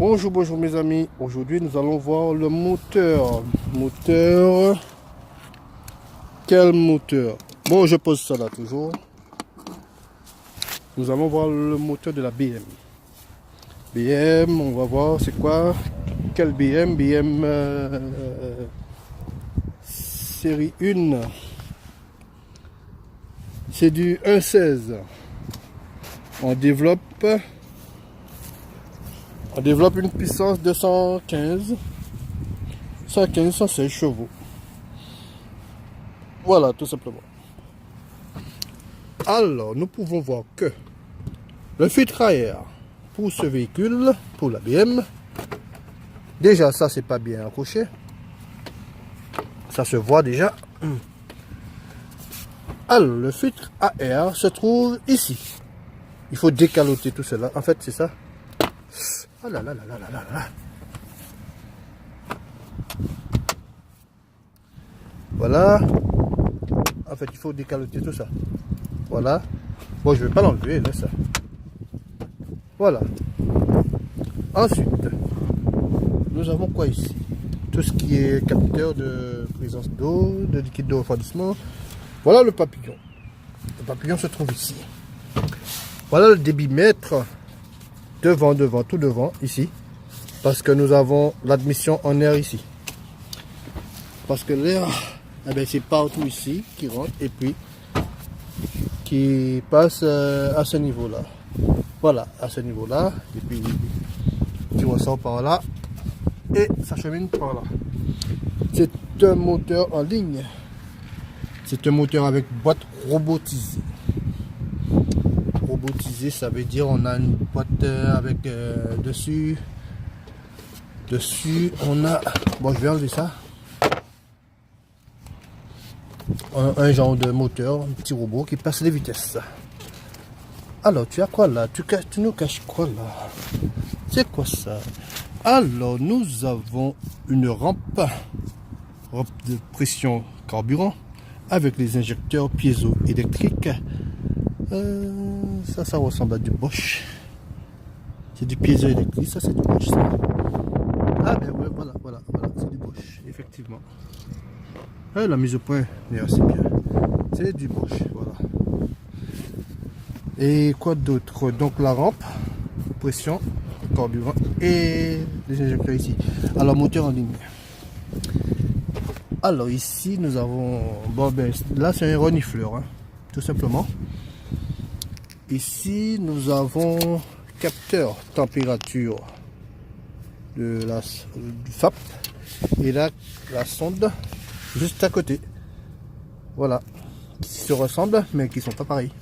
Bonjour mes amis, aujourd'hui nous allons voir le moteur. Quel moteur? Bon, je pose ça là toujours. Nous allons voir le moteur de la BM. BM, on va voir c'est quoi. Quel BM? BM série 1. C'est du 1.16. On développe une puissance de 116 chevaux. Voilà, tout simplement. Alors, nous pouvons voir que le filtre à air pour ce véhicule, pour la BM, déjà ça c'est pas bien accroché. Ça se voit déjà. Alors, le filtre à air se trouve ici. Il faut décaloter tout cela. En fait, c'est ça. Oh là là là là là là là. Voilà. En fait, il faut décaloter tout ça. Voilà. Bon, je vais pas l'enlever, là, ça. Voilà. Ensuite, nous avons quoi ici? Tout ce qui est capteur de présence d'eau, de liquide de refroidissement. Voilà le papillon. Le papillon se trouve ici. Voilà le débitmètre. Devant, tout devant, ici. Parce que nous avons l'admission en air ici. Parce que l'air, eh bien, c'est partout ici qui rentre et puis qui passe à ce niveau-là. Voilà, à ce niveau-là. Et puis, qui ressort par là. Et ça chemine par là. C'est un moteur en ligne. C'est un moteur avec boîte robotisée. Robotisé, ça veut dire on a une boîte avec dessus on a, bon je vais enlever ça, un genre de moteur, un petit robot qui passe les vitesses. Alors tu as quoi là, tu nous caches quoi là, c'est quoi ça? Alors nous avons une rampe de pression carburant avec les injecteurs piézoélectriques. Ça ressemble à du Bosch. C'est du piézoélectrique, ça c'est du Bosch. Ça. Ah ben ouais, voilà, c'est du Bosch, effectivement. La mise au point, c'est bien. C'est du Bosch, voilà. Et quoi d'autre? Donc la rampe, pression, carburant et les injecteurs ici. Alors moteur en ligne. Alors ici nous avons, bon ben là c'est un renifleur, hein, tout simplement. Ici, nous avons capteur température du FAP et là, la sonde juste à côté. Voilà, qui se ressemblent mais qui sont pas pareils.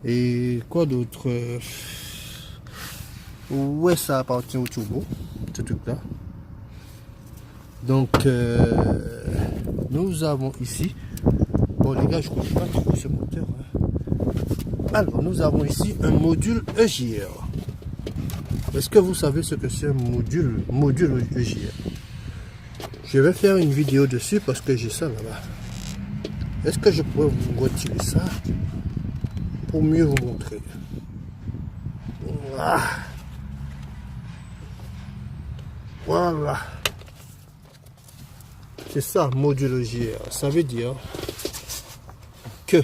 Et quoi d'autre? Ouais, ça appartient au turbo, ce truc-là. Donc, nous avons ici. Bon, les gars, je ne connais pas trop ce moteur. Hein. Alors, nous avons ici un module EGR. Est-ce que vous savez ce que c'est un module EGR? Je vais faire une vidéo dessus parce que j'ai ça là-bas. Est-ce que je pourrais vous retirer ça pour mieux vous montrer? Voilà. C'est ça, module EGR. Ça veut dire que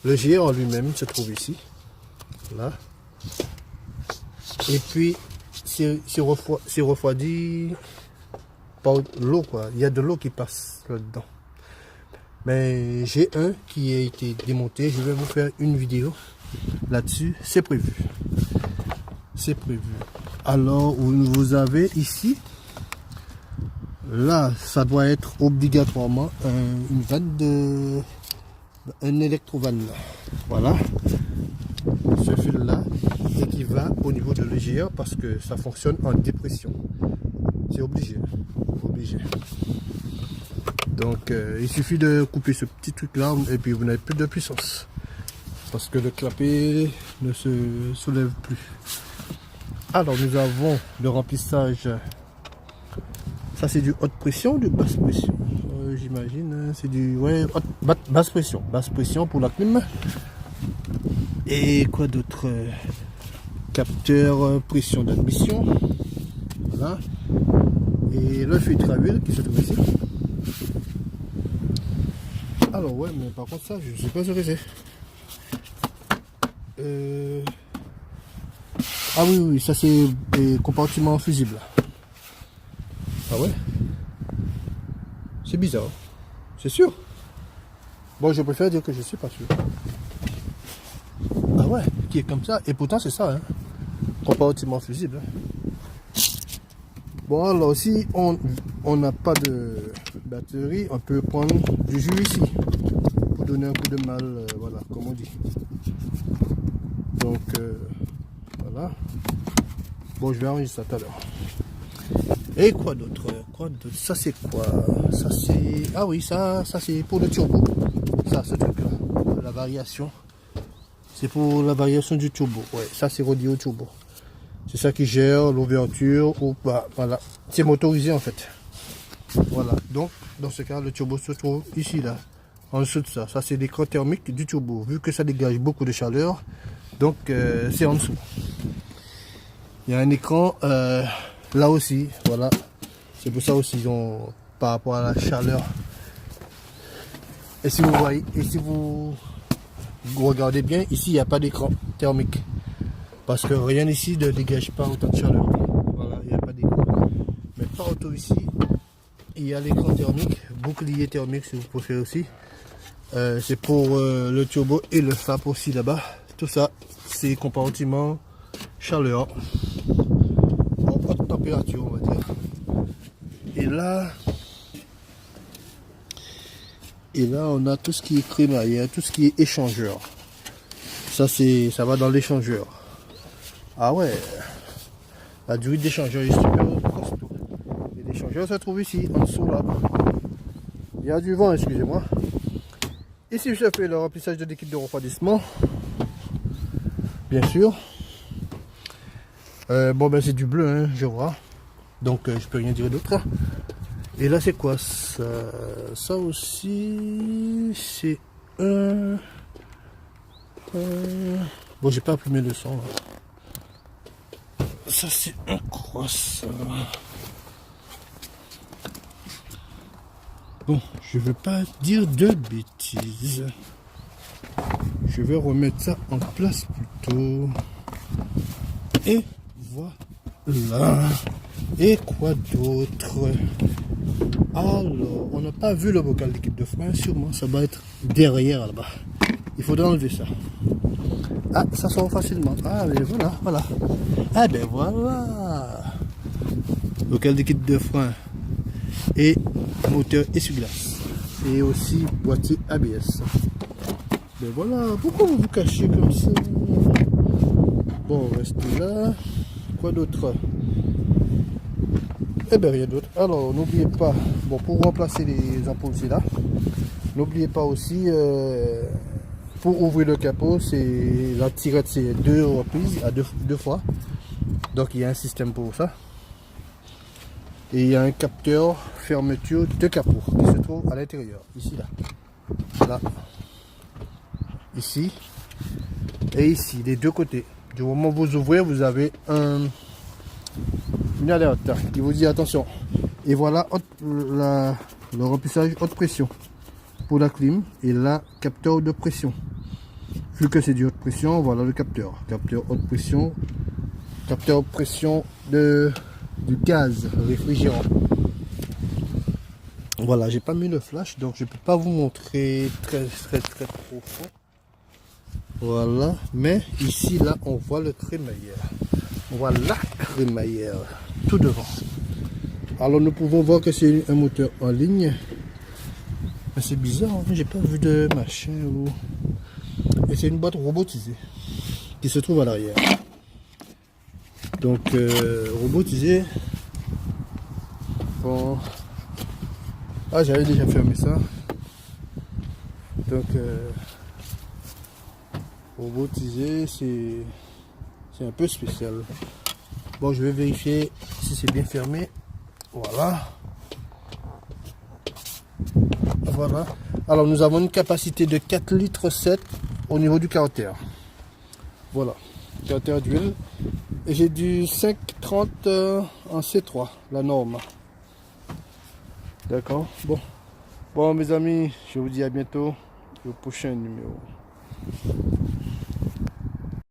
le GR en lui-même se trouve ici, là, et puis c'est refroidi par l'eau, quoi. Il y a de l'eau qui passe là-dedans. Mais j'ai un qui a été démonté, je vais vous faire une vidéo là-dessus, c'est prévu. C'est prévu. Alors, vous avez ici, là, ça doit être obligatoirement une vanne de... un électrovanne, voilà, ce fil là et qui va au niveau de l'EGR parce que ça fonctionne en dépression, c'est obligé. Donc il suffit de couper ce petit truc là et puis vous n'avez plus de puissance parce que le clapet ne se soulève plus. Alors nous avons le remplissage, ça c'est du haute pression, du basse pression. J'imagine, c'est du basse pression pour la clim. Et quoi d'autre? capteur pression d'admission. Voilà. Et le filtre à huile qui se trouve ici. Alors ouais, mais par contre ça, je ne sais pas ce que c'est. Ah oui, ça c'est des compartiments fusibles. Ah ouais. C'est bizarre. C'est sûr. Bon, je préfère dire que je suis pas sûr. Ah ouais, qui est comme ça. Et pourtant c'est ça, hein. Compartiment fusible. Bon, alors si on n'a pas de batterie, on peut prendre du jus ici pour donner un coup de malle, voilà, comme on dit. Donc voilà. Bon, je vais enregistrer ça tout à l'heure. Et quoi d'autre? Ça c'est quoi? Ça c'est... Ah oui, ça c'est pour le turbo. Ça, ce truc là, la variation. C'est pour la variation du turbo. Ouais, ça c'est relié au turbo. C'est ça qui gère l'ouverture ou pas. Voilà, c'est motorisé en fait. Voilà, donc dans ce cas, le turbo se trouve ici là, en dessous de ça. Ça c'est l'écran thermique du turbo. Vu que ça dégage beaucoup de chaleur, donc c'est en dessous. Il y a un écran là aussi, voilà. C'est pour ça aussi, par rapport à la chaleur. Et si vous voyez, et si vous regardez bien, ici il n'y a pas d'écran thermique. Parce que rien ici ne dégage pas autant de chaleur. Voilà, il n'y a pas d'écran. Mais partout ici, il y a l'écran thermique, bouclier thermique si vous préférez aussi. C'est pour le turbo et le FAP aussi là-bas. Tout ça, c'est compartiment chaleur. En haute température, on va dire. Et là, on a tout ce qui est crémaillère, tout ce qui est échangeur. Ça va dans l'échangeur. Ah ouais, la durée d'échangeur est super costaud. Et l'échangeur se trouve ici, en dessous là. Il y a du vent, excusez-moi. Ici, je fais le remplissage de liquide de refroidissement. Bien sûr. Bon, ben c'est du bleu, hein, je vois. Donc, je peux rien dire d'autre. Et là, c'est quoi ça? Ça aussi, c'est un... Bon, j'ai pas imprimé le son. Là. Ça, c'est un croissant. Bon, je veux pas dire de bêtises. Je vais remettre ça en place plutôt. Et voilà. Et quoi d'autre? Alors, on n'a pas vu le bocal d'équipe de frein. Sûrement, ça va être derrière là-bas. Il faudra enlever ça. Ah, ça sort facilement. Ah, mais voilà. Ah, ben voilà. Bocal d'équipe de frein. Et moteur essuie-glace. Et aussi boîtier ABS. Ben voilà. Pourquoi vous vous cachez comme ça? Bon, restez là. Quoi d'autre? Eh bien, rien d'autre. Alors, n'oubliez pas, bon, pour remplacer les ampoules, c'est là. N'oubliez pas aussi, pour ouvrir le capot, c'est la tirette, c'est 2 reprises, à deux fois. Donc, il y a un système pour ça. Et il y a un capteur fermeture de capot qui se trouve à l'intérieur, ici, là. Ici. Et ici, des deux côtés. Du moment où vous ouvrez, vous avez une alerte qui vous dit attention. Et voilà le remplissage haute pression pour la clim et là capteur de pression. Vu que c'est du haute pression, voilà le capteur haute pression, capteur pression du gaz réfrigérant. Voilà, j'ai pas mis le flash donc je peux pas vous montrer très profond. Voilà, mais ici là on voit le crémaillère. Voilà la crémaillère tout devant. Alors nous pouvons voir que c'est un moteur en ligne. Mais c'est bizarre, hein? J'ai pas vu de machin ou... Et c'est une boîte robotisée qui se trouve à l'arrière. Donc robotisée. Bon. Ah, j'avais déjà fermé ça. Donc robotisé, c'est un peu spécial. Bon, je vais vérifier si c'est bien fermé. Voilà. Voilà. Alors, nous avons une capacité de 4,7 litres au niveau du caractère. Voilà. carateur d'huile. Et j'ai du 5,30 en C3, la norme. D'accord. Bon, mes amis, je vous dis à bientôt au prochain numéro.